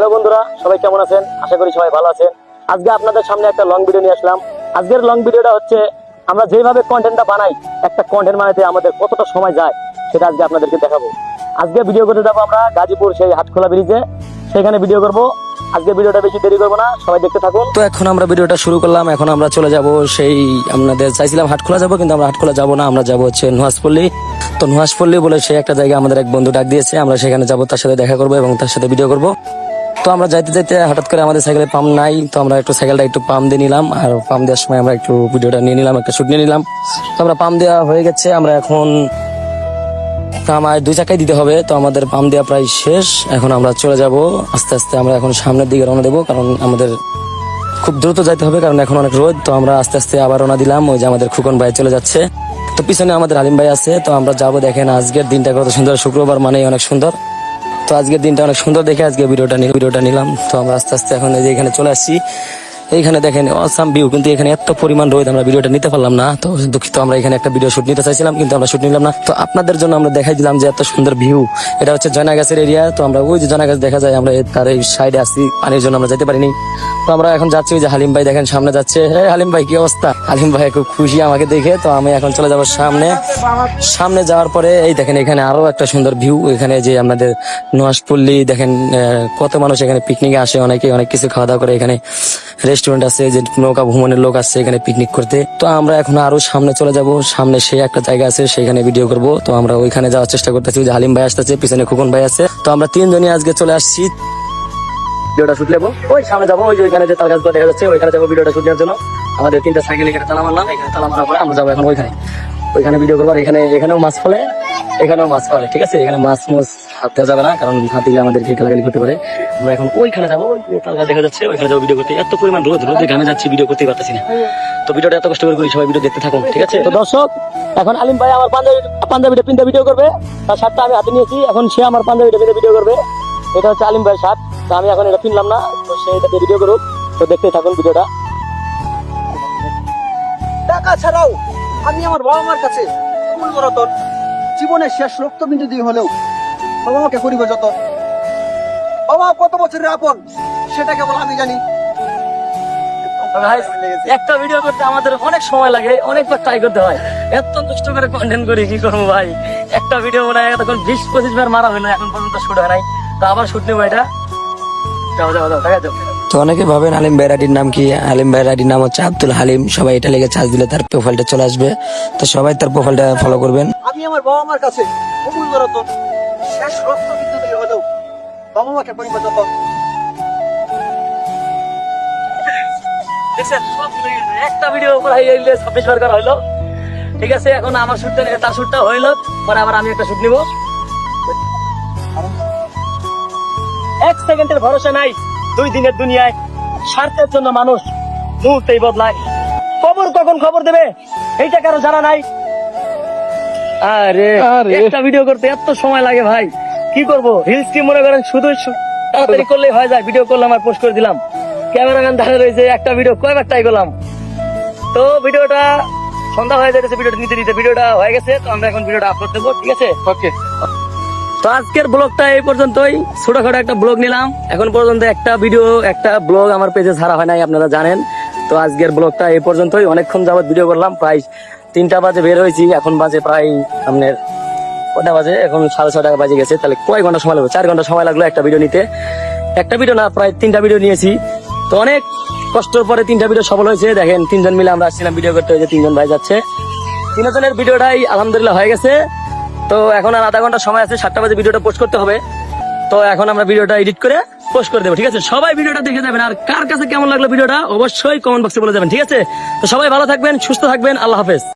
Hello বন্ধুরা, সবাই কেমন আছেন? আশা করি সবাই ভালো আছেন। আজকে আপনাদের সামনে একটা লং ভিডিও নিয়ে আসলাম। আজকের লং ভিডিওটা হচ্ছে আমরা যেভাবে কন্টেন্টটা বানাই, একটা কন্টেন্ট বানাইতে আমাদের কতটা সময় যায় সেটা আজকে আপনাদেরকে দেখাবো। আজকে ভিডিও করতে যাবো আমরা গাজীপুর সেই হাটখোলা ব্রিজে, সেখানে ভিডিও করব। আজকে ভিডিওটা বেশি দেরি করবো না, সবাই দেখতে থাকুন। তো এখন আমরা ভিডিওটা শুরু করলাম। এখন আমরা চলে যাব সেই, আমাদের চাইছিলাম হাটখোলা যাব, কিন্তু আমরা হাটখোলা যাব না, আমরা যাব হচ্ছে নুহাসপল্লী। তো নুহাসপল্লী বলে সেই একটা জায়গা আমাদের এক বন্ধু ডাক দিয়েছে, আমরা সেখানে যাব, তার সাথে দেখা করবো এবং তার সাথে ভিডিও করব। তো আমরা যাইতে যাইতে হঠাৎ করে আমাদের সাইকেলে পাম্প নাই, তো আমরা একটু সাইকেলটা একটু পাম্প দিয়ে নিলাম, আর পাম্প দেওয়ার সময় আমরা একটু ভিডিওটা নিয়ে নিলাম, একটা শুট নিয়ে নিলাম। তো আমরা পাম্প দেওয়া হয়ে গেছে, আমরা এখন আমার 2 চাকাই দিতে হবে। তো আমাদের পাম্প দেওয়া প্রায় শেষ, এখন আমরা চলে যাব আস্তে আস্তে। আমরা এখন সামনের দিকে রওনা দেবো, কারণ আমাদের খুব দ্রুত যাইতে হবে, কারণ এখন অনেক রোদ। তো আমরা আস্তে আস্তে আবার রওনা দিলাম। ওই যে আমাদের খুকন ভাই চলে যাচ্ছে, তো পিছনে আমাদের আলিম ভাই আছে। তো আমরা যাবো। দেখেন আজকের দিনটা কত সুন্দর, শুক্রবার মানেই অনেক সুন্দর। তো আজকের দিনটা অনেক সুন্দর দেখে আজকে ভিডিওটা নিলাম। তো আমরা আস্তে আস্তে এখন এই যে এখানে চলে আসছি। এইখানে দেখেন অসাম ভিউ, কিন্তু এখানে এত পরিমাণ রোদ, আমরা ভিডিওটা নিতে পারলাম না। তো দুঃখিত, আমরা এখানে একটা ভিডিও শুট নিতে চাইছিলাম, কিন্তু আমরা শুট নিলাম না। তো আপনাদের জন্য আমরা দেখাই দিলাম যে এত সুন্দর ভিউ। এটা হচ্ছে জয়নাগাছের এরিয়া। তো আমরা ওই যে জয়নাগাছ দেখা যায়, আমরা তার এই সাইডে আসছি, পানির জন্য আমরা যেতে পারিনি। তো আমরা এখন যাচ্ছি, ওই যে হালিম ভাই দেখেন সামনে যাচ্ছে। হ্যাঁ হালিম ভাই, কি অবস্থা? হালিম ভাই খুব খুশি আমাকে দেখে। তো আমি এখন চলে যাবো সামনে যাওয়ার পরে এই দেখেন এখানে আরো একটা সুন্দর ভিউ। এখানে যে আমাদের নুহাসপল্লী দেখেন, কত মানুষ এখানে পিকনিকে আসে, অনেকে অনেক কিছু খাওয়া দাওয়া করে। এখানে রেস্টুরেন্ট আছে, যে নৌকা ভ্রমণের লোক আছে এখানে পিকনিক করতে। তো আমরা এখন আরো সামনে চলে যাব, সামনে সেই একটা জায়গা আছে, সেখানে ভিডিও করব। তো আমরা ওইখানে যাওয়ার চেষ্টা করতেছি। যে হালিম ভাই আসতেছে, পিছনে খুকন ভাই আছে। তো আমরা 3 জনই আজকে চলে আসছি ভিডিওটা শুট নেবো। ওই সামনে যাবো, ওই যে ওইখানে যে তাল গাছগুলো দেখা যাচ্ছে, ওইখানে যাবো ভিডিওটা শুট নেওয়ার জন্য। আমাদের 3টা সাইকেল এখানে তালা মারলাম, এখানে তালা মারার পরে আমরা যাবো এখন ওইখানে ভিডিও করবো। আর এখানেও মাছ ফলে, ঠিক আছে। এখানে মাছ হাত দেওয়া যাবে না, কারণ হাত দিলে আমাদেরকে গালাগালি করতে পারে। আমরা এখন ওইখানে যাবো, তাল গাছ দেখা যাচ্ছে, ওইখানে যাবো ভিডিও করতে। এত পরিমাণ রোদে ঘামে যাচ্ছি, ভিডিও করতেই পারতেছি না। তো ভিডিওটা এত কষ্ট করে করি, সবাই ভিডিও দেখতে থাকুন, ঠিক আছে। তো দর্শক, এখন আলিম ভাই আমার পাঞ্জাবিটা পিনতে ভিডিও করবে। তার শার্টটা আমি হাতে নিয়েছি, এখন সে আমার পাঞ্জাবিটা পিনতে ভিডিও করবে। এটা হচ্ছে আলিম ভাইয়ের শার্ট। তো আমি এখন এটা পিনলাম না, তো সে এটাতে ভিডিও করুক। তো দেখতে থাকুন ভিডিওটা। টাকা ছাড়াও আমি আমার বাবা মার কাছে মূল রতন, জীবনের শেষ রক্তবিন্দু দিয়ে হলেও বাবা মাকে করিব যতন। বাবা কত বছরের আপন সেটা কেবল আমি জানি। ভাই, একটা ভিডিও করতে আমাদের অনেক সময় লাগে, অনেকবার ট্রাই করতে হয়। এত কষ্ট করে কন্টেন্ট করি, কি করবো ভাই? একটা ভিডিও মনে হয় তখন 20-25 বার মারা হয় না, এখন পর্যন্ত শুট হয় নাই। তো আবার শুট নেবো এটা। যাও দেখা যাও। তো অনেকে ভাবেন আলিম ভাইয়ের আইডির নাম কি? আলিম ভাইয়ের আইডির নাম হচ্ছে আব্দুল হালিম। সবাই এটা লেগে চার্জ দিলে তার প্রোফাইলটা চলে আসবে। তো সবাই তার প্রোফাইলটা ফলো করবেন। আমি আমার বাবা মার কাছে মূল রতন, শেষ রক্তবিন্দু দিয়ে হলেও বাবা মাকে করিব যতন। একটা ভিডিও 26 বার করা হইলো, ঠিক আছে। এখন আমার শুটটা, তার শুটটা হইলো, পরে আবার আমি একটা শুট নিব। 1 সেকেন্ডের ভরসা নাই 2 দিনের দুনিয়ায়। স্বার্থের জন্য মানুষ মুহূর্তেই বদলায়। খবর কখন খবর দেবে এইটা কারো জানা নাই। আরে একটা ভিডিও করতে এত সময় লাগে ভাই, কি করব? রিলস কি মনে করেন শুধু তাড়াতাড়ি করলেই হয়ে যায়? ভিডিও করলাম আর পোস্ট করে দিলাম, ক্যামেরাম্যান দাঁড়িয়ে রয়েছে, একটা ভিডিও কয়বার ট্রাই করলাম। তো ভিডিওটা সন্ধ্যা হয়ে যাচ্ছে, ভিডিওটা নিতে ভিডিওটা হয়ে গেছে। তো আমরা এখন ভিডিওটা আপলোড দেবো, ঠিক আছে। ওকে। তো আজকের ব্লগটা এই পর্যন্তই, ছোটখাটো একটা ব্লগ নিলাম। এখন পর্যন্ত একটা ব্লগ আমার পেজে ছাড়া হয় নাই, আপনারা জানেন। তো আজকের ব্লগটা এই পর্যন্তই। অনেকক্ষণ যাবত ভিডিও করলাম, প্রায় 3টা বাজে বের হয়েছি, এখন বাজে প্রায় আপনার কটা বাজে, এখন 6:30 বাজে গেছে। তাহলে কয় ঘন্টা সময় লাগলো? 4 ঘন্টা সময় লাগলো একটা ভিডিও নিতে। একটা ভিডিও না, প্রায় 3টা ভিডিও নিয়েছি। তো অনেক কষ্টের পরে 3টা ভিডিও সফল হয়েছে। দেখেন 3 জন মিলে আমরা আসছিলাম ভিডিও করতে, হয়েছে 3 জন ভাই যাচ্ছে। 3 জনের ভিডিওটাই আলহামদুলিল্লাহ হয়ে গেছে। তো এখন আর আধা ঘন্টা সময় আছে, 7টা বাজে ভিডিওটা পোস্ট করতে হবে। তো এখন আমরা ভিডিওটা এডিট করে পোস্ট করে দেবো, ঠিক আছে। সবাই ভিডিওটা দেখে যাবেন, আর কার কাছে কেমন লাগলো ভিডিওটা অবশ্যই কমেন্ট বক্সে বলে যাবেন, ঠিক আছে। তো সবাই ভালো থাকবেন, সুস্থ থাকবেন, আল্লাহ হাফেজ।